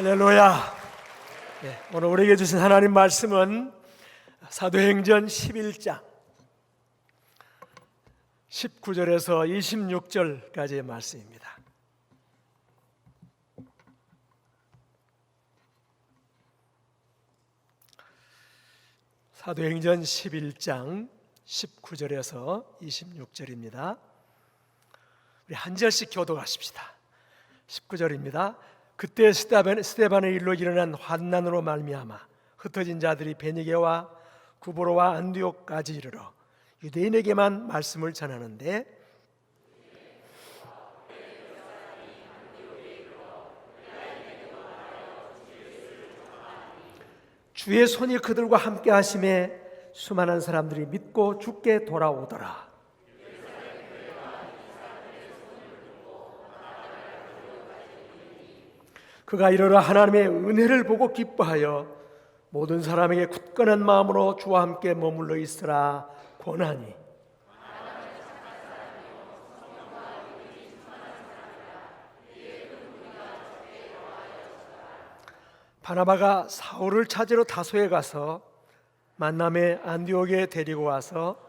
할렐루야. 오늘 우리에게 주신 하나님 말씀은 사도행전 11장 19절에서 26절까지의 말씀입니다. 사도행전 11장 19절에서 26절입니다. 우리 한 절씩 교독하십시다. 19절입니다. 그때 스데반의 일로 일어난 환난으로 말미암아 흩어진 자들이 베니게와 구브로와 안디옥까지 이르러 유대인에게만 말씀을 전하는데 주의 손이 그들과 함께 하심에 수많은 사람들이 믿고 주께 돌아오더라. 그가 이르러 하나님의 은혜를 보고 기뻐하여 모든 사람에게 굳건한 마음으로 주와 함께 머물러 있으라 권하니 바나바가 사울을 찾으러 다소에 가서 만남에 안디옥에 데리고 와서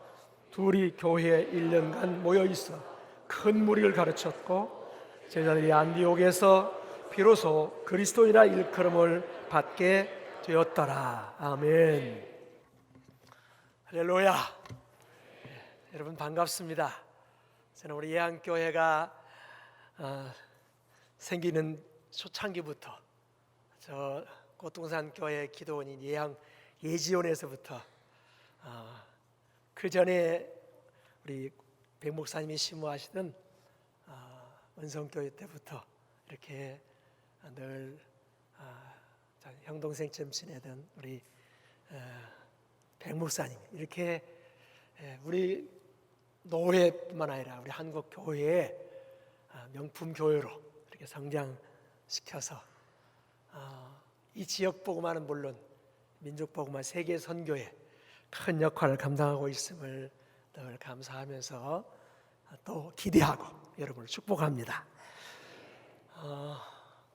둘이 교회에 1년간 모여 있어 큰 무리를 가르쳤고 제자들이 안디옥에서 비로소 그리스도인이라 일컬음을 받게 되었더라. 아멘. 할렐루야. 여러분 반갑습니다. 저는 우리 예한교회가 생기는 초창기부터 저 고통산 교회 기도원인 예지원에서부터 그 전에 우리 백 목사님이 심무하시던 원성교회 때부터 이렇게 늘 형 동생처럼 지내던 우리 백 목사님 이렇게 우리 노회뿐만 아니라 우리 한국 교회의 명품 교회로 이렇게 성장시켜서 이 지역 복음화는 물론 민족 복음화 세계 선교에 큰 역할을 감당하고 있음을 늘 감사하면서 또 기대하고 여러분을 축복합니다.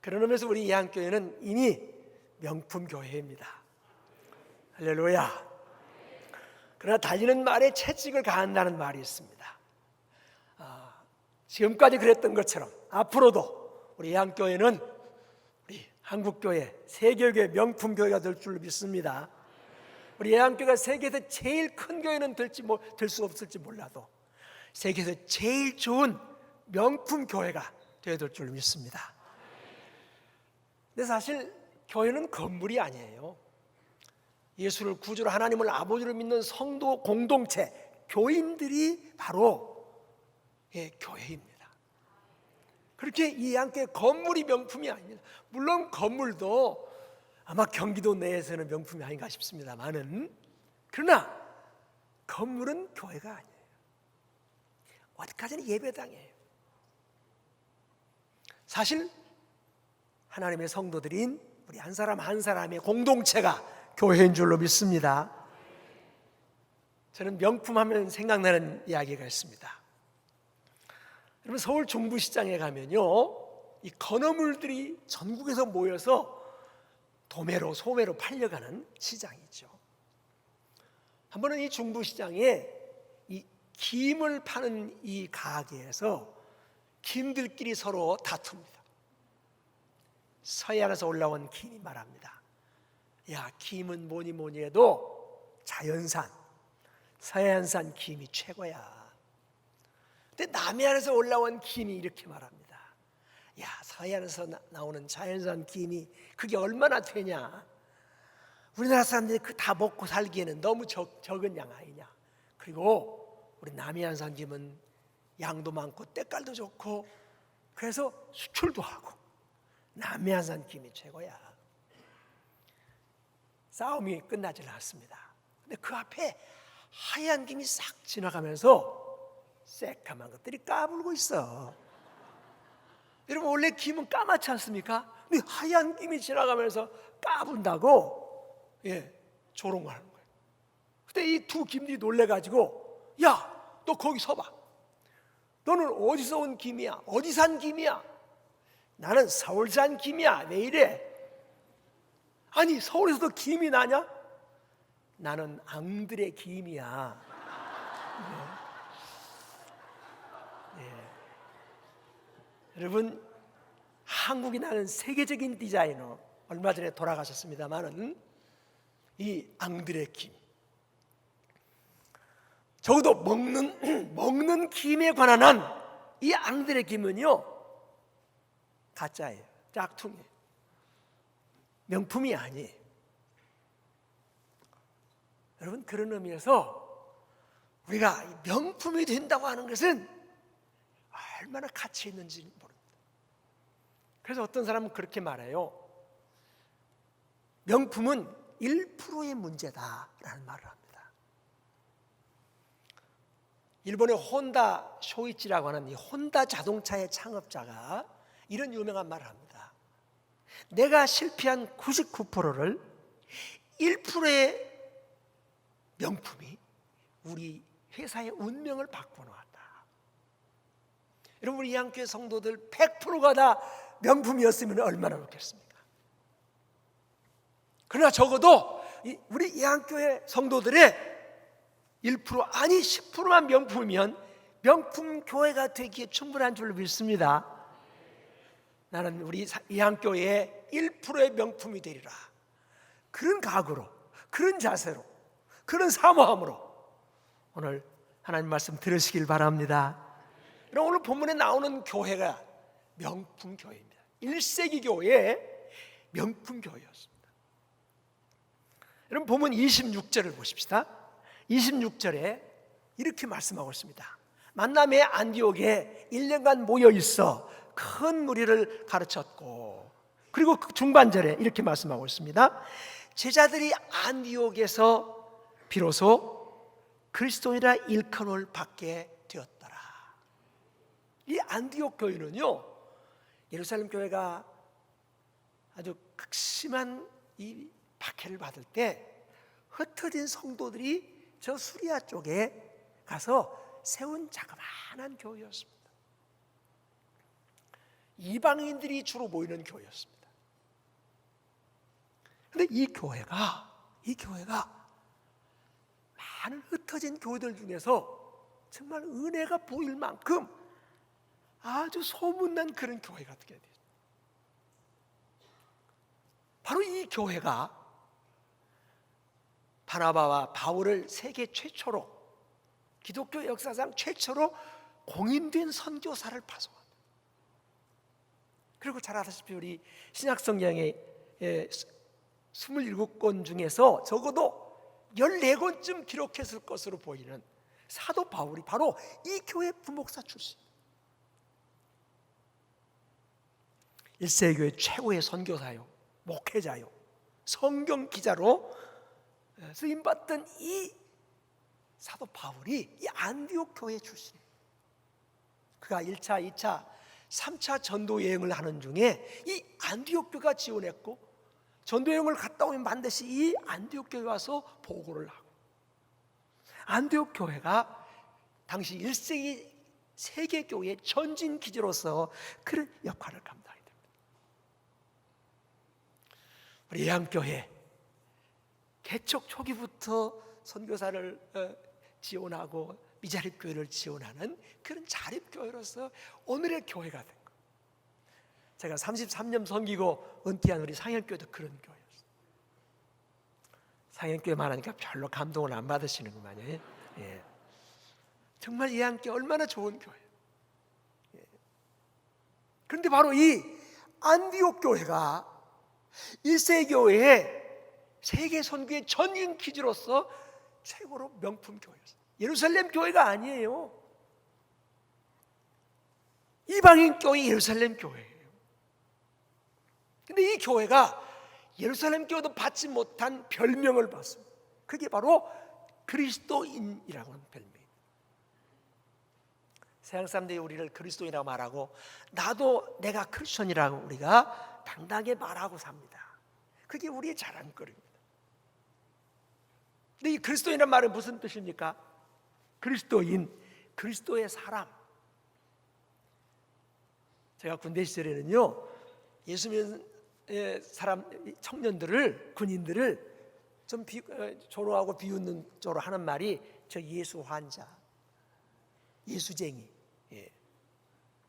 그런 의미에서 우리 예한교회는 이미 명품 교회입니다. 할렐루야. 그러나 달리는 말에 채찍을 가한다는 말이 있습니다. 지금까지 그랬던 것처럼 앞으로도 우리 예한교회는 우리 한국교회, 세계교회 명품 교회가 될 줄 믿습니다. 우리 예한교회가 세계에서 제일 큰 교회는 될 수 없을지 몰라도 세계에서 제일 좋은 명품 교회가 되어야 될 줄 믿습니다. 근데 사실 교회는 건물이 아니에요. 예수를 구주로 하나님을 아버지로 믿는 성도 공동체, 교인들이 바로 교회입니다. 그렇게 이 예한교회 건물이 명품이 아닙니다. 물론 건물도 아마 경기도 내에서는 명품이 아닌가 싶습니다만은 그러나 건물은 교회가 아니에요. 어디까지는 예배당이에요. 사실 하나님의 성도들인 우리 한 사람 한 사람의 공동체가 교회인 줄로 믿습니다. 저는 명품하면 생각나는 이야기가 있습니다. 여러분 서울 중부시장에 가면요 이 건어물들이 전국에서 모여서 도매로 소매로 팔려가는 시장이죠. 한 번은 이 중부시장에 이 김을 파는 이 가게에서 김들끼리 서로 다툽니다. 서해안에서 올라온 김이 말합니다. 야, 김은 뭐니 해도 자연산 서해안산 김이 최고야. 근데 남해안에서 올라온 김이 이렇게 말합니다. 야, 서해안에서 나오는 자연산 김이 그게 얼마나 되냐. 우리나라 사람들이 그 다 먹고 살기에는 너무 적은 양 아니냐. 그리고 우리 남해안산 김은 양도 많고 때깔도 좋고 그래서 수출도 하고 남해안산 김이 최고야. 싸움이 끝나질 않았습니다. 근데 그 앞에 하얀 김이 싹 지나가면서 새까만 것들이 까불고 있어. 여러분 원래 김은 까맣지 않습니까? 근데 하얀 김이 지나가면서 까분다고 조롱하는 거예요. 그때 이 두 김들이 놀래가지고 야, 너 거기 서봐. 너는 어디서 온 김이야? 어디 산 김이야? 나는 서울산 김이야. 왜 이래? 아니 서울에서도 김이 나냐? 나는 앙들의 김이야. 여러분, 한국이 나는 세계적인 디자이너 얼마 전에 돌아가셨습니다만은 이 앙드레 김, 적어도 먹는 김에 관한 한 이 앙드레 김은요 가짜예요. 짝퉁이에요. 명품이 아니에요. 여러분, 그런 의미에서 우리가 명품이 된다고 하는 것은 얼마나 가치 있는지 모릅니다. 그래서 어떤 사람은 그렇게 말해요. 명품은 1%의 문제다라는 말을 합니다. 일본의 혼다 쇼이치라고 하는 이 혼다 자동차의 창업자가 이런 유명한 말을 합니다. 내가 실패한 99%를 1%의 명품이 우리 회사의 운명을 바꿔놓았다. 여러분, 우리 이한교회 성도들 100%가 다 명품이었으면 얼마나 좋겠습니까? 그러나 적어도 우리 이한교회 성도들의 1% 아니 10%만 명품이면 명품 교회가 되기에 충분한 줄로 믿습니다. 나는 우리 이한교회의 1%의 명품이 되리라. 그런 각오로, 그런 자세로, 그런 사모함으로 오늘 하나님 말씀 들으시길 바랍니다. 오늘 본문에 나오는 교회가 명품 교회입니다. 1세기 교회의 명품 교회였습니다. 여러분, 본문 26절을 보십시다. 26절에 이렇게 말씀하고 있습니다. 만남의 안디옥에 1년간 모여 있어 큰 무리를 가르쳤고, 그리고 중반절에 이렇게 말씀하고 있습니다. 제자들이 안디옥에서 비로소 그리스도인이라 일컬음을 받게 되었더라. 이 안디옥 교회는요, 예루살렘 교회가 아주 극심한 이 박해를 받을 때 흩어진 성도들이 저 수리아 쪽에 가서 세운 자그마한 교회였습니다. 이방인들이 주로 모이는 교회였습니다. 그런데 이 교회가 많은 흩어진 교회들 중에서 정말 은혜가 보일 만큼 아주 소문난 그런 교회가 되게 됐어요. 바로 이 교회가 바나바와 바울을 세계 최초로, 기독교 역사상 최초로 공인된 선교사를 파송합니다. 그리고 잘 아시다시피 우리 신약성경의 27권 중에서 적어도 14권쯤 기록했을 것으로 보이는 사도 바울이 바로 이 교회 부목사 출신, 1세기 교회 최고의 선교사요, 목회자요, 성경 기자로 쓰임받던 이 사도 바울이 이 안디옥 교회 출신이에요. 그가 1차, 2차, 3차 전도 여행을 하는 중에 이 안디옥 교회가 지원했고, 전도 여행을 갔다 오면 반드시 이 안디옥 교회에 와서 보고를 하고, 안디옥 교회가 당시 1세기 세계교회의 전진 기지로서 그런 역할을 감당하게 됩니다. 우리 예한교회 개척 초기부터 선교사를 지원하고 미자립교회를 지원하는 그런 자립교회로서 오늘의 교회가 된 거예요. 제가 33년 섬기고 은퇴한 우리 상현교회도 그런 교회였어요. 상현교회 말하니까 별로 감동을 안 받으시는구만요. 예. 정말 예한교회 얼마나 좋은 교회예요. 예. 그런데 바로 이 안디옥 교회가 1세기 교회의 세계 선교의 전인 기지로서 최고로 명품 교회였어요. 예루살렘 교회가 아니에요. 이방인 교회 예루살렘 교회예요. 근데 이 교회가 예루살렘 교회도 받지 못한 별명을 받습니다. 그게 바로 그리스도인이라고 하는 별명입니다. 세상 사람들이 우리를 그리스도인이라고 말하고, 나도 내가 크리스천이라고 우리가 당당하게 말하고 삽니다. 그게 우리의 자랑거리입니다. 근데 이 그리스도인이라는 말은 무슨 뜻입니까? 그리스도인, 그리스도의 사람. 제가 군대 시절에는요, 예수 사람 청년들을 군인들을 좀 조롱하고 비웃는 쪽으로 하는 말이 저 예수 환자, 예수쟁이.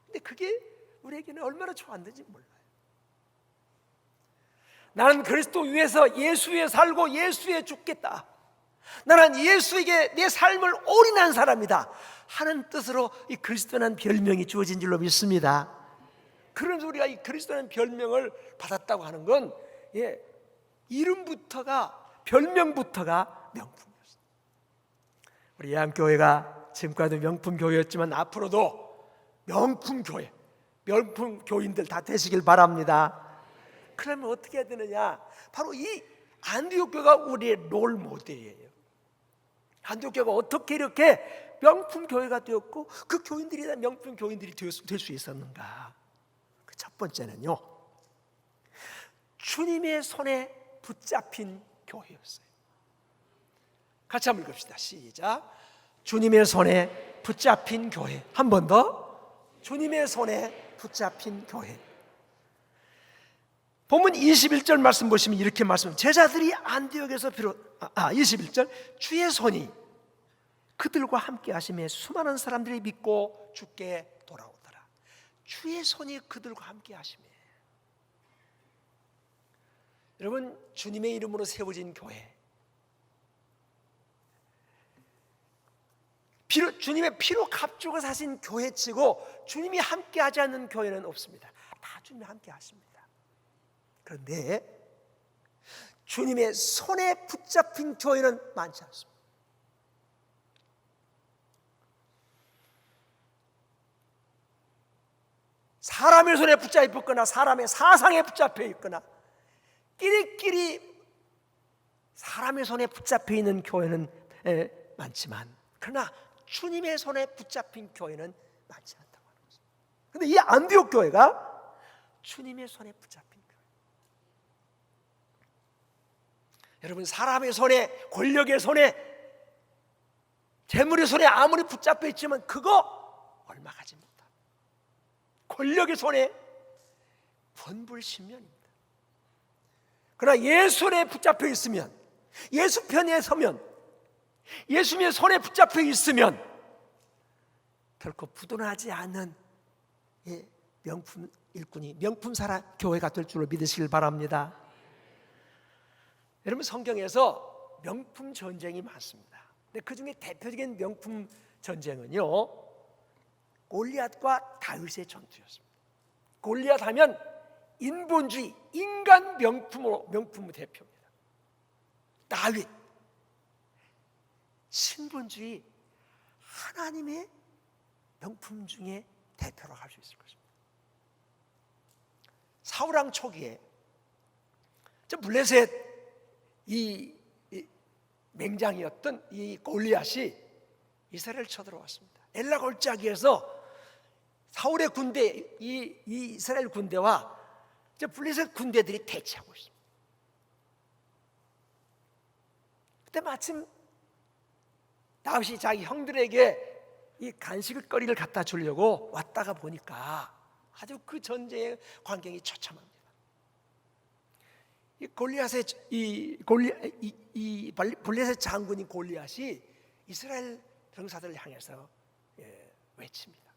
근데 그게 우리에게는 얼마나 좋았는지 몰라요. 나는 그리스도 위해서 예수 위에 살고 예수 위에 죽겠다. 나는 예수에게 내 삶을 올인한 사람이다 하는 뜻으로 이 그리스도라는 별명이 주어진 줄로 믿습니다. 그러면서 우리가 이 그리스도라는 별명을 받았다고 하는 건 이름부터가, 별명부터가 명품이었어요. 우리 예안교회가 지금까지도 명품교회였지만 앞으로도 명품교회, 명품교인들 다 되시길 바랍니다. 그러면 어떻게 해야 되느냐? 바로 이 안디옥 교회가 우리의 롤 모델이에요. 안디옥 교회가 어떻게 이렇게 명품 교회가 되었고 그 교인들이 다 명품 교인들이 될 수 있었는가? 그 첫 번째는요, 주님의 손에 붙잡힌 교회였어요. 같이 한번 읽읍시다. 시작. 주님의 손에 붙잡힌 교회. 한 번 더. 주님의 손에 붙잡힌 교회. 본문 21절 말씀 보시면 이렇게 말씀합니다. 제자들이 안디옥에서 21절, 주의 손이 그들과 함께 하심에 수많은 사람들이 믿고 주께 돌아오더라. 주의 손이 그들과 함께 하심에. 여러분, 주님의 이름으로 세워진 교회, 주님의 피로 값주고 사신 교회치고 주님이 함께 하지 않는 교회는 없습니다. 다 주님이 함께 하십니다. 그런데 주님의 손에 붙잡힌 교회는 많지 않습니다. 사람의 손에 붙잡혀 있거나 사람의 사상에 붙잡혀 있거나 끼리끼리 사람의 손에 붙잡혀 있는 교회는 많지만, 그러나 주님의 손에 붙잡힌 교회는 많지 않다고 하는 것입니다. 그런데 이 안디옥 교회가 주님의 손에 붙잡힌 교회. 여러분, 사람의 손에, 권력의 손에, 재물의 손에 아무리 붙잡혀 있지만 그거 얼마 가지 못합니다. 권력의 손에 번불신면입니다. 그러나 예수 손에 붙잡혀 있으면, 예수 편에 서면, 예수님의 손에 붙잡혀 있으면 결코 부도나지 않는 명품 일꾼이, 명품 사람 교회가 될 줄로 믿으시길 바랍니다. 여러분, 성경에서 명품 전쟁이 많습니다. 근데 그 중에 대표적인 명품 전쟁은요, 골리앗과 다윗의 전투였습니다. 골리앗 하면 인본주의, 인간 명품 대표입니다. 다윗, 신본주의, 하나님의 명품 중에 대표라고 할 수 있을 것입니다. 사울왕 초기에 블레셋 이 맹장이었던 이 골리앗이 이스라엘을 쳐들어왔습니다. 엘라 골짜기에서 사울의 군대, 이 이스라엘 군대와 블레셋 군대들이 대치하고 있습니다. 그때 마침 다윗이 자기 형들에게 이 간식거리를 갖다 주려고 왔다가 보니까 아주 그 전쟁의 광경이 처참합니다. 이 골리앗의 블레셋 장군인 골리앗이 이스라엘 병사들을 향해서 외칩니다.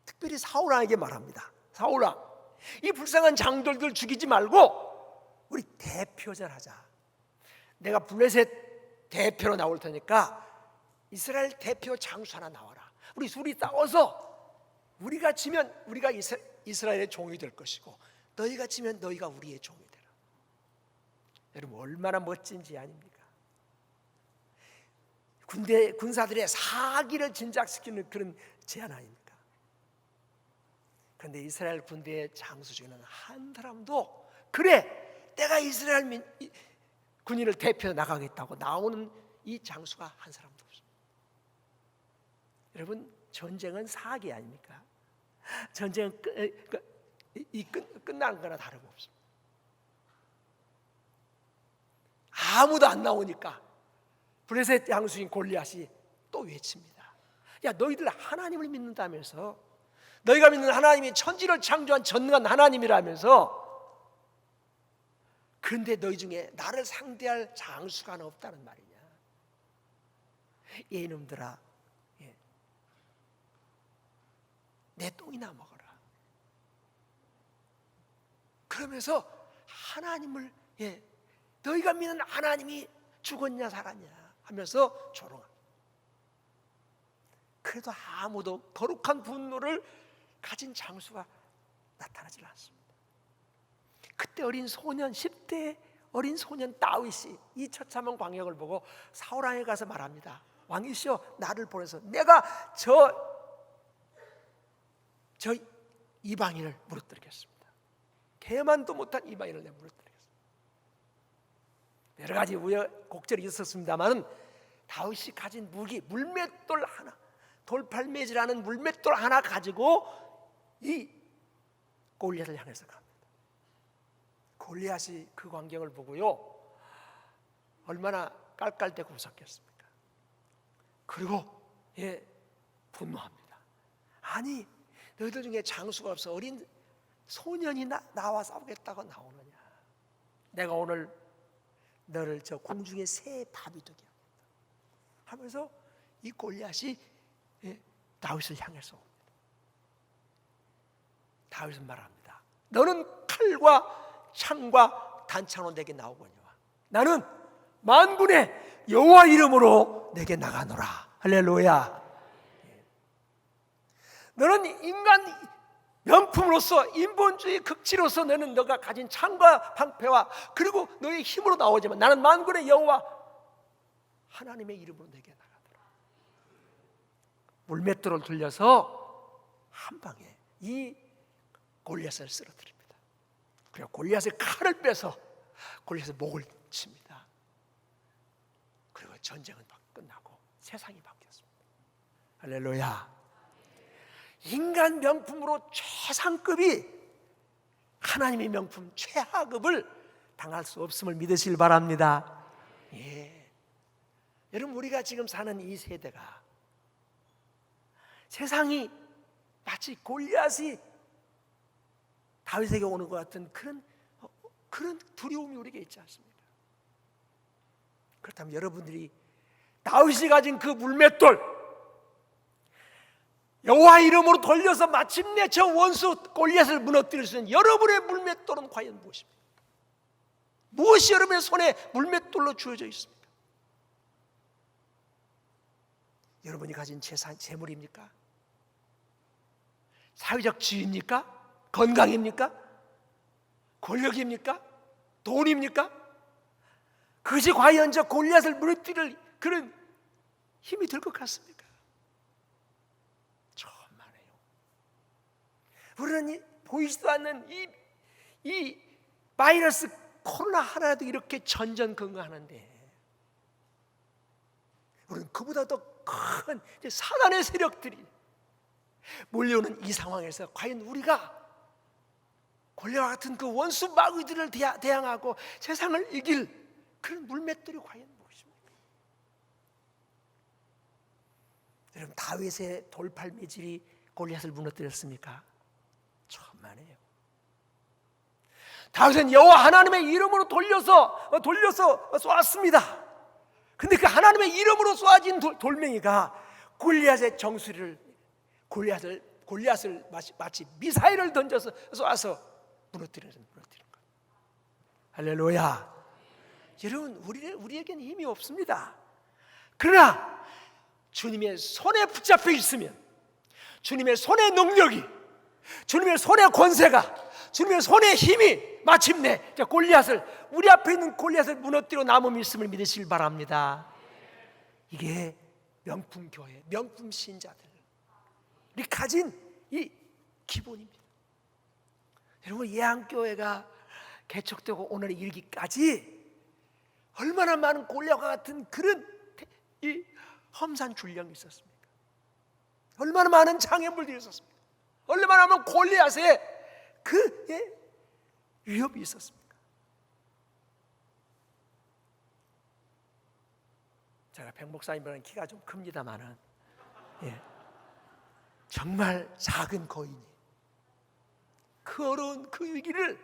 특별히 사울왕에게 말합니다. 사울왕, 이 불쌍한 장돌들 죽이지 말고 우리 대표전 하자. 내가 블레셋 대표로 나올 테니까 이스라엘 대표 장수 하나 나와라. 우리 둘이 싸워서 우리가 지면 우리가 이스라엘의 종이 될 것이고 너희가 지면 너희가 우리의 종이 되라. 여러분, 얼마나 멋진지 아닙니까? 군사들의 사기를 진작시키는 그런 제안 아닙니까? 그런데 이스라엘 군대의 장수 중에는 한 사람도 그래, 내가 이스라엘 군인을 대표해 나가겠다고 나오는 이 장수가 한 사람도 없습니다. 여러분, 전쟁은 사기 아닙니까? 전쟁은 끝나는 거나 다름없습니다. 아무도 안 나오니까 블레셋 장수인 골리앗이 또 외칩니다. 야, 너희들 하나님을 믿는다면서 너희가 믿는 하나님이 천지를 창조한 전능한 하나님이라면서, 그런데 너희 중에 나를 상대할 장수가 없다는 말이냐. 이놈들아, 내 똥이나 먹어라. 그러면서 하나님을, 너희가 믿는 하나님이 죽었냐 살았냐 하면서 조롱합니다. 그래도 아무도 거룩한 분노를 가진 장수가 나타나질 않습니다. 그때 어린 소년, 10대 어린 소년 다윗이 이 처참한 광역을 보고 사울 왕에 가서 말합니다. 왕이시여, 나를 보내서 내가 저 이방인을 무너뜨리겠습니다. 개만도 못한 이방인을 내가 무너뜨리겠습니다. 여러 가지 우여곡절이 있었습니다만 다윗이 가진 무기, 물맷돌 하나, 돌팔매질하는 물맷돌 하나 가지고 이 골리앗을 향해서 갑니다. 골리앗이 그 광경을 보고요, 얼마나 깔깔대고 웃었겠습니까? 그리고 분노합니다. 아니, 너희들 중에 장수가 없어 어린 소년이 나와 싸우겠다고 나오느냐. 내가 오늘 너를 저 공중의 새의 밥이 되게 하겠다 하면서 이 골리앗이 다윗을 향해서 옵니다. 다윗은 말합니다. 너는 칼과 창과 단창으로 내게 나오거니와 나는 만군의 여호와 이름으로 내게 나가노라. 할렐루야. 너는 인간 명품으로서, 인본주의 극치로서 너는 너가 가진 창과 방패와 그리고 너의 힘으로 나오지만 나는 만군의 여호와 하나님의 이름으로 내게 나가더라. 물맷돌을 돌려서 한 방에 이 골리앗을 쓰러뜨립니다. 그리고 골리앗의 칼을 빼서 골리앗의 목을 칩니다. 그리고 전쟁은 끝나고 세상이 바뀌었습니다. 할렐루야. 인간 명품으로 최상급이 하나님의 명품 최하급을 당할 수 없음을 믿으시길 바랍니다. 여러분, 우리가 지금 사는 이 세대가 세상이 마치 골리앗이 다윗에게 오는 것 같은 그런 두려움이 우리에게 있지 않습니까? 그렇다면 여러분들이 다윗이 가진 그 물맷돌 여호와 이름으로 돌려서 마침내 저 원수 골리앗을 무너뜨릴 수 있는 여러분의 물맷돌은 과연 무엇입니까? 무엇이 여러분의 손에 물맷돌로 주어져 있습니까? 여러분이 가진 재물입니까? 사회적 지위입니까? 건강입니까? 권력입니까? 돈입니까? 그것이 과연 저 골리앗을 무너뜨릴 그런 힘이 될 것 같습니까? 천만에요. 우리는 보이지도 않는 이 바이러스 코로나 하나도 이렇게 전전긍긍하는데 우리는 그보다 더 큰 사단의 세력들이 몰려오는 이 상황에서 과연 우리가 골리앗과 같은 그 원수 마귀들을 대항하고 세상을 이길 그런 물맷돌이 과연 무엇입니까? 여러분, 다윗의 돌팔매질이 골리앗을 무너뜨렸습니까? 천만에요. 다윗은 여호와 하나님의 이름으로 돌려서 쏘았습니다. 근데 그 하나님의 이름으로 쏘아진 돌멩이가 골리앗의 정수리를 골리앗을 마치 미사일을 던져서 쏘아서 무너뜨리는 거예요. 할렐루야. 여러분, 우리에게는 힘이 없습니다. 그러나 주님의 손에 붙잡혀 있으면 주님의 손의 능력이, 주님의 손의 권세가, 주님의 손의 힘이 마침내 골리앗을, 우리 앞에 있는 골리앗을 무너뜨려 남음이 있음을 믿으시길 바랍니다. 이게 명품 교회, 명품 신자들이 가진 이 기본입니다. 여러분, 예한교회가 개척되고 오늘의 일기까지 얼마나 많은 골리앗과 같은 그런 이 험산 줄령이 있었습니까? 얼마나 많은 장애물들이 있었습니까? 얼마나 많은 골리앗의 그 위협이 있었습니까? 제가 백 목사님보다는 키가 좀 큽니다만은 정말 작은 거인이 그 어려운 그 위기를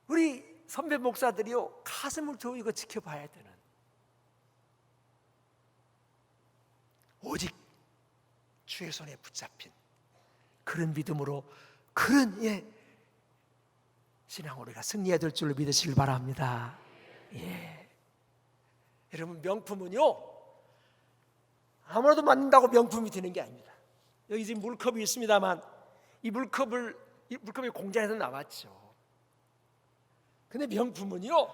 우리 선배 목사들이요 가슴을 조이고 지켜봐야 되는, 오직 주의 손에 붙잡힌 그런 믿음으로, 그런 신앙으로 우리가 승리해야 될 줄로 믿으시길 바랍니다. 여러분, 명품은요 아무래도 만든다고 명품이 되는 게 아닙니다. 여기 지금 물컵이 있습니다만 이 물컵이 공장에서 나왔죠. 근데 명품은요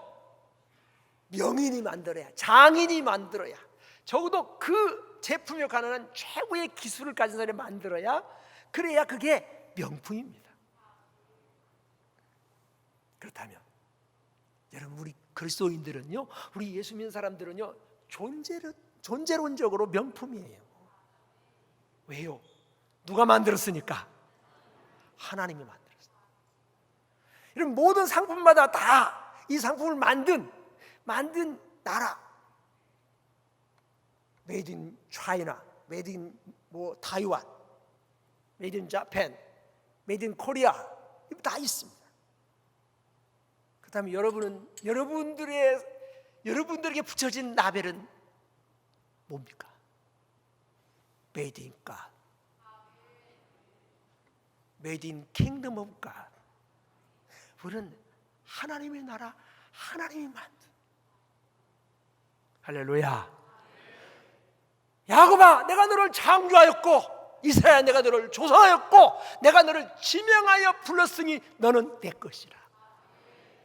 명인이 만들어야, 장인이 만들어야, 적어도 그 제품에 관한 최고의 기술을 가진 사람이 만들어야, 그래야 그게 명품입니다. 그렇다면 여러분, 우리 그리스도인들은요, 우리 예수 믿는 사람들은요 존재론적으로 명품이에요. 왜요? 누가 만들었으니까? 하나님이 만들었어요. 이런 모든 상품마다 다 이 상품을 만든 나라, 메이드 인 차이나, 메이드 인 타이완, 메이드 인 자pan, 메이드 인 코리아, 이거 다 있습니다. 그다음에 여러분들에게 붙여진 라벨은 뭡니까? 메이드 인 갓, 메이드 인 킹덤 오브 갓. 우리는 하나님의 나라, 하나님이 만든. 할렐루야. 야곱아, 내가 너를 창조하였고, 이스라엘아, 내가 너를 조성하였고, 내가 너를 지명하여 불렀으니 너는 내 것이라.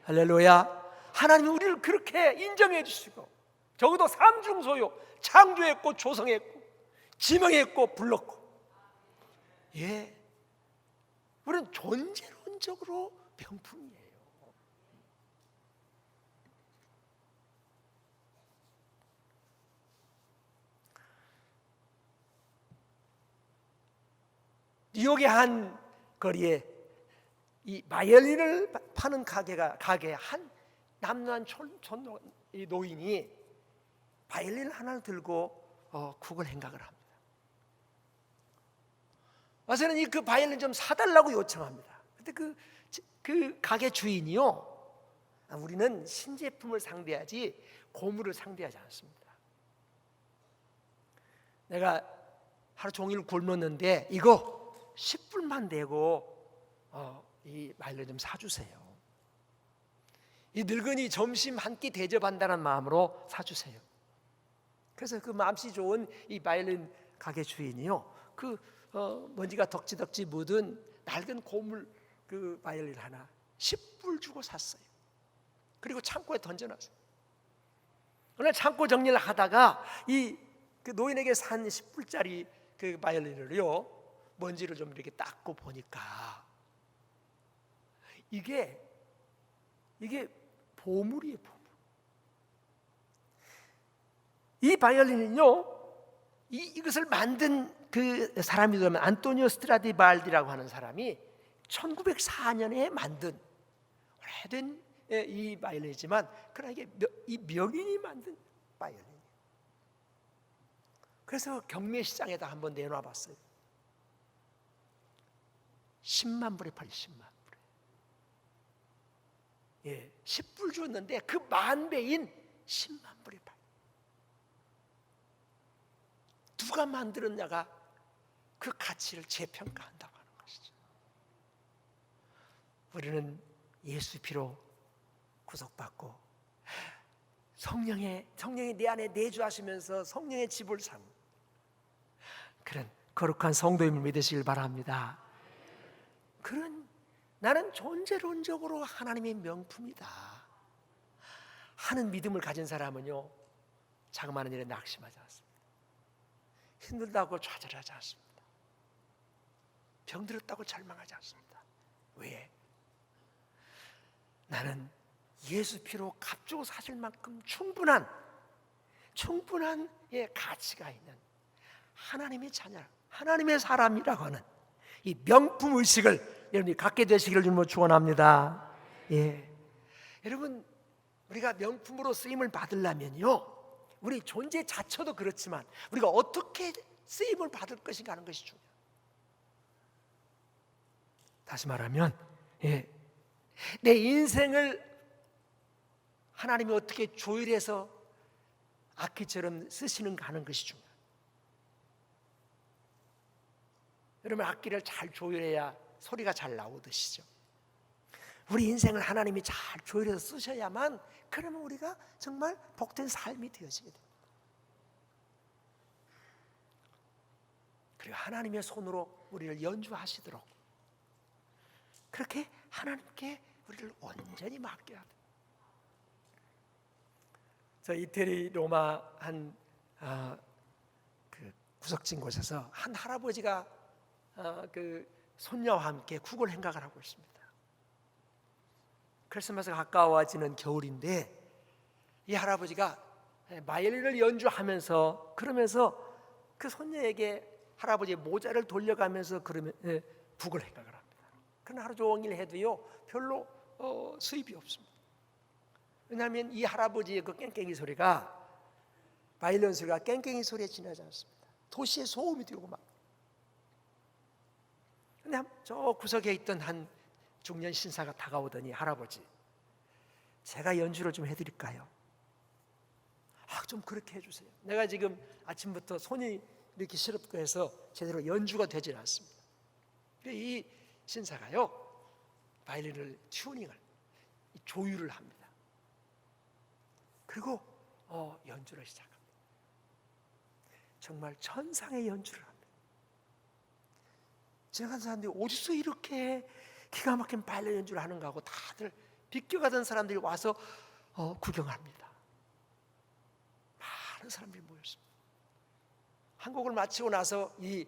할렐루야. 하나님이 우리를 그렇게 인정해 주시고, 적어도 삼중소요, 창조했고 조성했고 지명했고 불렀고, 우리는 존재론적으로 명품이에요. 뉴욕의 한 거리에 이 바이올린을 파는 가게에 한 남루한 노인이 바이올린 하나를 들고 국을 행각을 합니다. 와서는 그 바이올린 좀 사달라고 요청합니다. 근데 그 가게 주인이요, 우리는 신제품을 상대하지 고물을 상대하지 않습니다. 내가 하루 종일 굶었는데 이거 10불만 내고 이 바이올린 좀 사주세요. 이 늙은이 점심 한 끼 대접한다는 마음으로 사주세요. 그래서 그 마음씨 좋은 이 바이올린 가게 주인이요, 먼지가 덕지덕지 묻은 낡은 고물 그 바이올린 하나 10불 주고 샀어요. 그리고 창고에 던져놨어요. 오늘 창고 정리를 하다가 그 노인에게 산 10불짜리 그 바이올린을요, 먼지를 좀 이렇게 닦고 보니까 이게 보물이에요, 보물. 이 바이올린은요, 이것을 만든 그 사람이 그러면 안토니오 스트라디발디라고 하는 사람이 1904년에 만든 오래된 이 바이올린이지만, 그러나 이게 이 명인이 만든 바이올린이에요. 그래서 경매 시장에다 한번 내놔 봤어요. 10만 불에 팔려, 10만 불에. 10불 줬는데 그 만배인 10만 불에 팔려. 누가 만들었냐가 그 가치를 재평가한다고 하는 것이죠. 우리는 예수 피로 구속받고 성령의 내 안에 내주하시면서 성령의 집을 산 그런 거룩한 성도임을 믿으시길 바랍니다. 나는 존재론적으로 하나님의 명품이다 하는 믿음을 가진 사람은요, 자그마한 일에 낙심하지 않습니다. 힘들다고 좌절하지 않습니다. 병들었다고 절망하지 않습니다. 왜? 나는 예수 피로 값주고 사실 만큼 충분한 가치가 있는 하나님의 자녀, 하나님의 사람이라고 하는 이 명품 의식을 여러분이 갖게 되시기를 주님으로 축원합니다. 여러분, 우리가 명품으로 쓰임을 받으려면요, 우리 존재 자체도 그렇지만 우리가 어떻게 쓰임을 받을 것인가 하는 것이 중요해요. 다시 말하면 내 인생을 하나님이 어떻게 조율해서 악기처럼 쓰시는가 하는 것이 중요해요. 여러분, 악기를 잘 조율해야 소리가 잘 나오듯이죠. 우리 인생을 하나님이 잘 조율해서 쓰셔야만, 그러면 우리가 정말 복된 삶이 되어지게 됩니다. 그리고 하나님의 손으로 우리를 연주하시도록 그렇게 하나님께 우리를 온전히 맡겨야 돼요. 저 이태리 로마 한 그 구석진 곳에서 한 할아버지가 그 손녀와 함께 국을 행각을 하고 있습니다. 크리스마스가 가까워지는 겨울인데 이 할아버지가 바이올린을 연주하면서 그러면서 그 손녀에게 할아버지의 모자를 돌려가면서 그러면 국을 행각을 합니다. 그러나 하루 종일 해도요 별로 수입이 없습니다. 왜냐하면 이 할아버지의 그 깽깽이 소리가, 바이올린 소리가 깽깽이 소리에 지나지 않습니다. 도시의 소음이 되고 막. 근데 저 구석에 있던 한 중년 신사가 다가오더니, 할아버지, 제가 연주를 좀 해드릴까요? 좀 그렇게 해주세요. 내가 지금 아침부터 손이 이렇게 시렵고 해서 제대로 연주가 되질 않습니다. 이 신사가요 바이올린을 튜닝을, 조율을 합니다. 그리고 연주를 시작합니다. 정말 천상의 연주를 합니다. 지나간 사람들이 어디서 이렇게 기가 막힌 바이올린 연주를 하는가 하고 다들 비껴가던 사람들이 와서 구경합니다. 많은 사람들이 모였습니다. 한 곡을 마치고 나서 이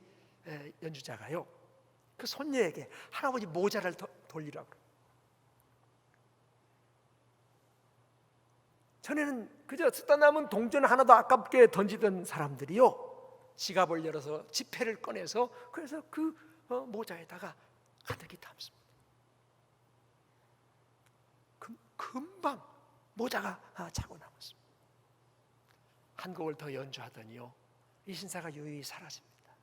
연주자가요 그 손녀에게 할아버지 모자를 돌리라고 그래요. 전에는 그저 쓰다 남은 동전 하나도 아깝게 던지던 사람들이요 지갑을 열어서 지폐를 꺼내서 그래서 그 모자에다가 가득히 담습니다. 금방 모자가 차고 남았습니다. 한 곡을 더 연주하더니요 이 신사가 유유히 사라집니다.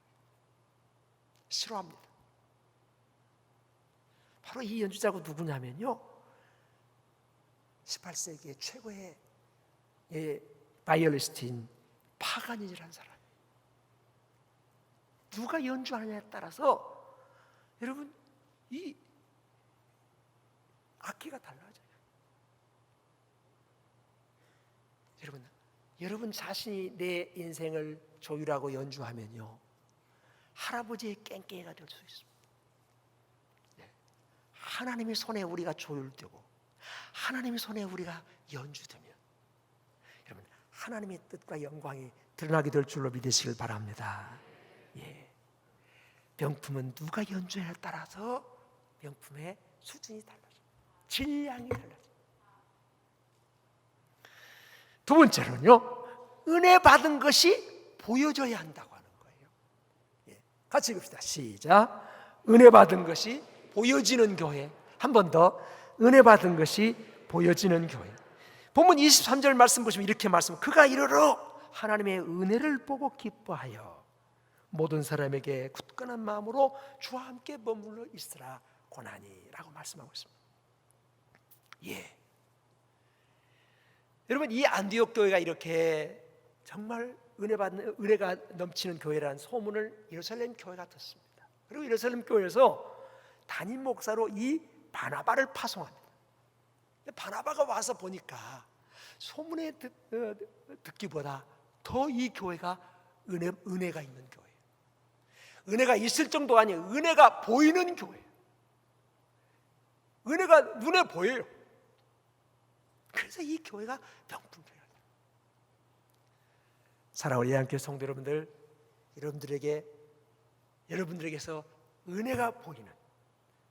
싫어합니다. 바로 이 연주자가 누구냐면요 18세기의 최고의 바이올리스트인 파가니니라는 사람이에요. 누가 연주하느냐에 따라서 여러분 이 악기가 달라져요. 여러분 자신이 내 인생을 조율하고 연주하면요 할아버지의 깽깽이가 될 수 있습니다. 하나님의 손에 우리가 조율되고 하나님의 손에 우리가 연주되면 여러분 하나님의 뜻과 영광이 드러나게 될 줄로 믿으시길 바랍니다. 명품은 누가 연주에 따라서 명품의 수준이 달라져요. 질량이 달라져요. 두 번째로는요 은혜 받은 것이 보여져야 한다고 하는 거예요. 같이 읽읍시다. 시작. 은혜 받은 것이 보여지는 교회. 한 번 더. 은혜 받은 것이 보여지는 교회. 본문 23절 말씀 보시면 이렇게 말씀, 그가 이르러 하나님의 은혜를 보고 기뻐하여 모든 사람에게 굳건한 마음으로 주와 함께 머물러 있으라 고나니 라고 말씀하고 있습니다. 여러분 이 안디옥 교회가 이렇게 정말 은혜가 넘치는 교회라는 소문을 예루살렘 교회가 듣습니다. 그리고 예루살렘 교회에서 담임 목사로 이 바나바를 파송합니다. 바나바가 와서 보니까 소문에 듣기보다 더 이 교회가 은혜가 있는 교회예요. 은혜가 있을 정도가 아니에요. 은혜가 보이는 교회예요. 은혜가 눈에 보여요. 그래서 이 교회가 명품 교회예요. 사랑하는 예한교회 성도 여러분들, 여러분들에게서 은혜가 보이는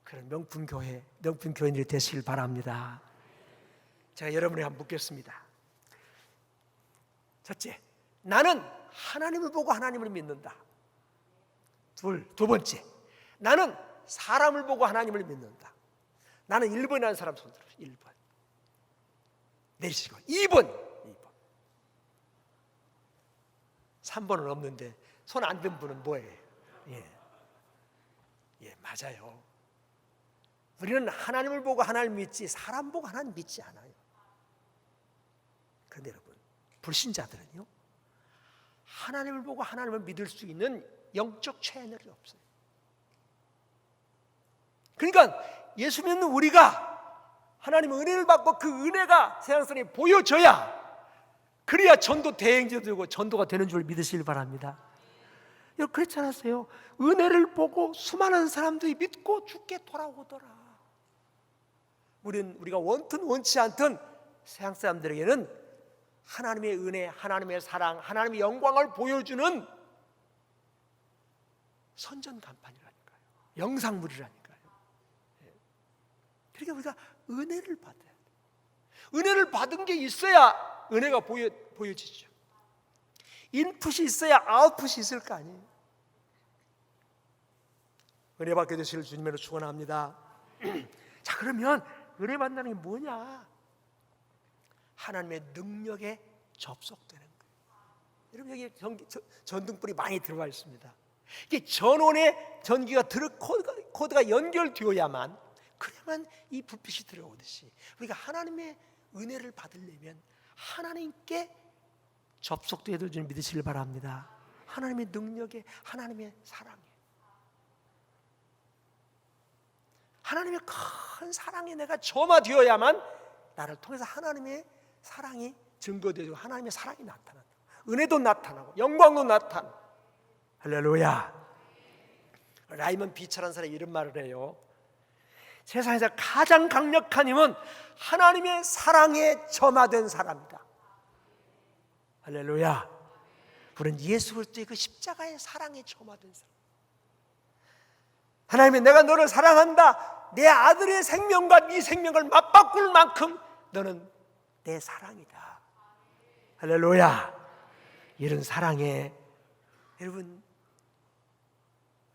그런 명품 교인들이 되시길 바랍니다. 제가 여러분에게 한번 묻겠습니다. 첫째, 나는 하나님을 보고 하나님을 믿는다. 두 번째, 나는 사람을 보고 하나님을 믿는다. 나는 1번이라는 사람 손 들어주세요. 1번 내리시고 2번 3번은 없는데 손 안 든 분은 뭐예요? 맞아요. 우리는 하나님을 보고 하나님을 믿지 사람 보고 하나님 믿지 않아요. 그런데 여러분, 불신자들은요, 하나님을 보고 하나님을 믿을 수 있는 영적 채널이 없어요. 그러니까 예수 믿는 우리가 하나님의 은혜를 받고 그 은혜가 세상 사람에 보여져야, 그래야 전도 대행자 되고 전도가 되는 줄 믿으시길 바랍니다. 여러분, 그렇지 않았어요? 은혜를 보고 수많은 사람들이 믿고 죽게 돌아오더라. 우리가 원든 원치 않든 세상 사람들에게는 하나님의 은혜, 하나님의 사랑, 하나님의 영광을 보여주는 선전간판이라니까요. 영상물이라니까요. 그러니까 우리가 은혜를 받아야 돼요. 은혜를 받은 게 있어야 은혜가 보여지죠. 인풋이 있어야 아웃풋이 있을 거 아니에요. 은혜 받게 되시길 주님으로 축원합니다. 자, 그러면 은혜 받는다는 게 뭐냐? 하나님의 능력에 접속되는 거예요. 여러분, 여기 전등불이 많이 들어가 있습니다. 이게 전원에 전기가 코드가 연결되어야만, 그래야만 이 불빛이 들어오듯이 우리가 하나님의 은혜를 받으려면 하나님께 접속되어야 될 줄 믿으시길 바랍니다. 하나님의 능력에, 하나님의 사랑에, 하나님의 큰 사랑에 내가 점화되어야만 나를 통해서 하나님의 사랑이 증거되고 하나님의 사랑이 나타난다. 은혜도 나타나고 영광도 나타나. 할렐루야. 라이먼 비처라는 사람이 이런 말을 해요. 세상에서 가장 강력한 힘은 하나님의 사랑에 점화된 사람이다. 할렐루야. 우리는 예수 그리스도의 그 십자가의 사랑에 점화된 사람. 하나님이 내가 너를 사랑한다. 내 아들의 생명과 네 생명을 맞바꿀 만큼 너는 내 사랑이다. 할렐루야. 이런 사랑에 여러분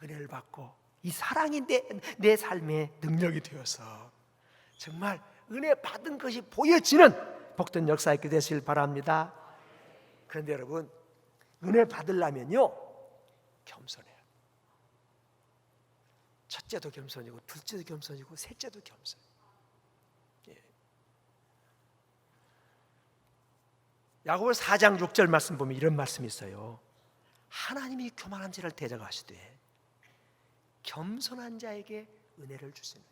은혜를 받고 이 사랑이 내 삶의 능력이 되어서 정말 은혜 받은 것이 보여지는 복된 역사 있게 되시길 바랍니다. 그런데 여러분, 은혜 받으려면요 겸손해요. 첫째도 겸손이고 둘째도 겸손이고 셋째도 겸손. 야고보 4장 6절 말씀 보면 이런 말씀이 있어요. 하나님이 교만한 자를 대적하시되 겸손한 자에게 은혜를 주시느니라.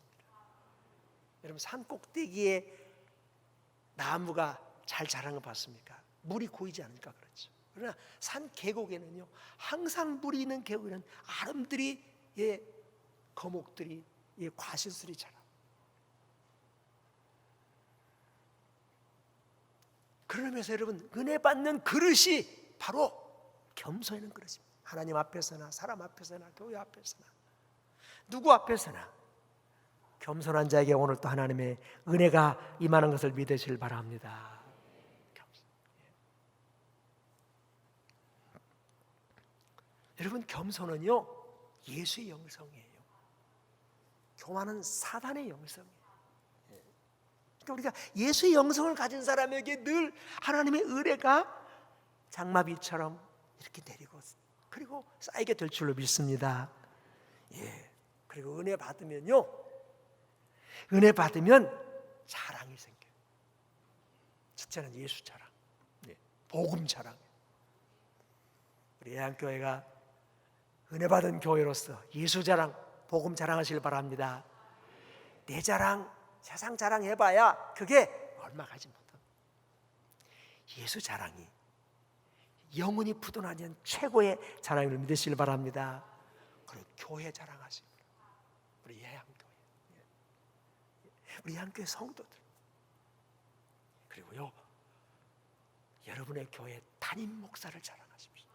여러분, 산 꼭대기에 나무가 잘 자란 거 봤습니까? 물이 고이지 않으니까 그렇죠. 그러나 산 계곡에는요, 항상 물이 있는 계곡에는 아름들이, 거목들이, 과실들이 자라. 그러면서 여러분, 은혜 받는 그릇이 바로 겸손한 그릇입니다. 하나님 앞에서나 사람 앞에서나 교회 앞에서나 누구 앞에서나 겸손한 자에게 오늘 또 하나님의 은혜가 임하는 것을 믿으시길 바랍니다. 여러분, 겸손은요 예수의 영성이에요. 교만은 사단의 영성이에요. 그러니까 우리가 예수의 영성을 가진 사람에게 늘 하나님의 은혜가 장마비처럼 이렇게 내리고 그리고 쌓이게 될 줄로 믿습니다. 그리고 은혜 받으면요, 은혜 받으면 자랑이 생겨요. 첫째는 예수 자랑, 복음 자랑. 우리 예한교회가 은혜 받은 교회로서 예수 자랑, 복음 자랑하시길 바랍니다. 내 자랑, 세상 자랑 해봐야 그게 얼마 가지 못합니다. 예수 자랑이 영혼이 부도나는 최고의 자랑을 믿으시길 바랍니다. 그리고 교회 자랑하십니다. 우리 예한교회, 우리 예한교회 성도들, 그리고요 여러분의 교회 담임 목사를 자랑하십시오.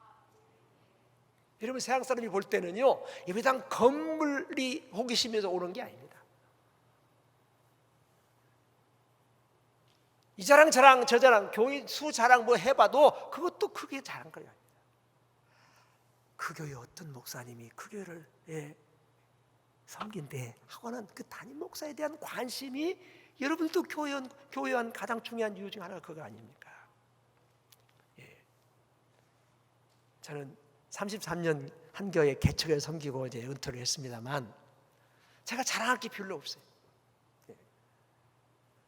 여러분, 세상 사람이 볼 때는요 예배당 건물이 호기심에서 오는 게 아닙니다. 이 자랑 저 자랑, 교회 수 자랑 뭐 해봐도 그것도 크게 자랑거리 아닙니다. 그 교회 어떤 목사님이 그 교회를 섬긴대 하고는 그 담임 목사에 대한 관심이 여러분도 교회원 가장 중요한 이유 중 하나가 그거 아닙니까? 저는 33년 한 교회 개척에 섬기고 이제 은퇴를 했습니다만 제가 자랑할 게 별로 없어요.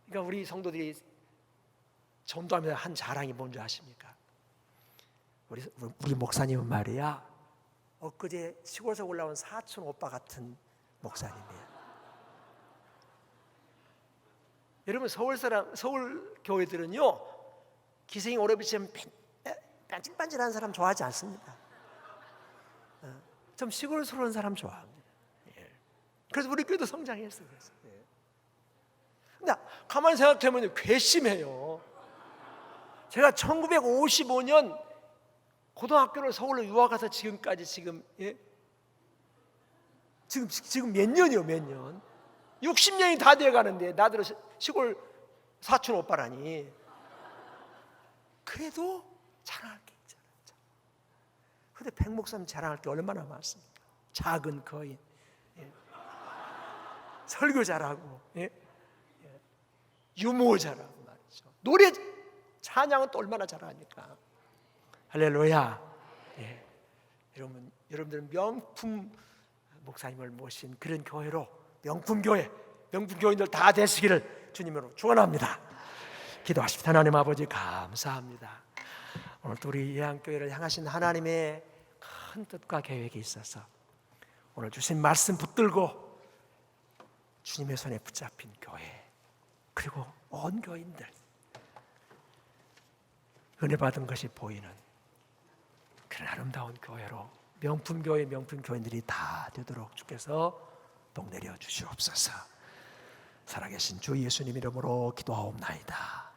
그러니까 우리 성도들이 전도하면서 한 자랑이 뭔지 아십니까? 우리 목사님은 말이야, 엊그제 시골에서 올라온 사촌 오빠 같은 목사님이에요. 여러분 서울 교회들은요 기생이 오래 비치면 반질반질한 사람 좋아하지 않습니다. 좀 시골스러운 사람 좋아합니다. 그래서 우리 교회도 성장했어요. 근데 가만히 생각해보면 괘씸해요. 제가 1955년 고등학교를 서울로 유학 가서 지금까지 지금 몇 년이요, 몇 년? 60년이 다 돼 가는데 나더러 시골 사촌 오빠라니. 그래도 자랑할 게 있잖아요. 근데 백 목사님 자랑할 게 얼마나 많습니까? 작은 거인, 설교 잘하고, 유머 잘하고 말이죠. 노래 찬양은 또 얼마나 잘하니까. 할렐루야. 여러분들은 명품 목사님을 모신 그런 교회로 명품 교인들 다 되시기를 주님으로 축원합니다. 기도하십시다. 하나님 아버지 감사합니다. 오늘도 우리 예한교회를 향하신 하나님의 큰 뜻과 계획이 있어서 오늘 주신 말씀 붙들고 주님의 손에 붙잡힌 교회, 그리고 온 교인들, 은혜 받은 것이 보이는 그런 아름다운 교회로 명품 교인들이 다 되도록 주께서 복내려 주시옵소서. 살아계신 주 예수님 이름으로 기도하옵나이다.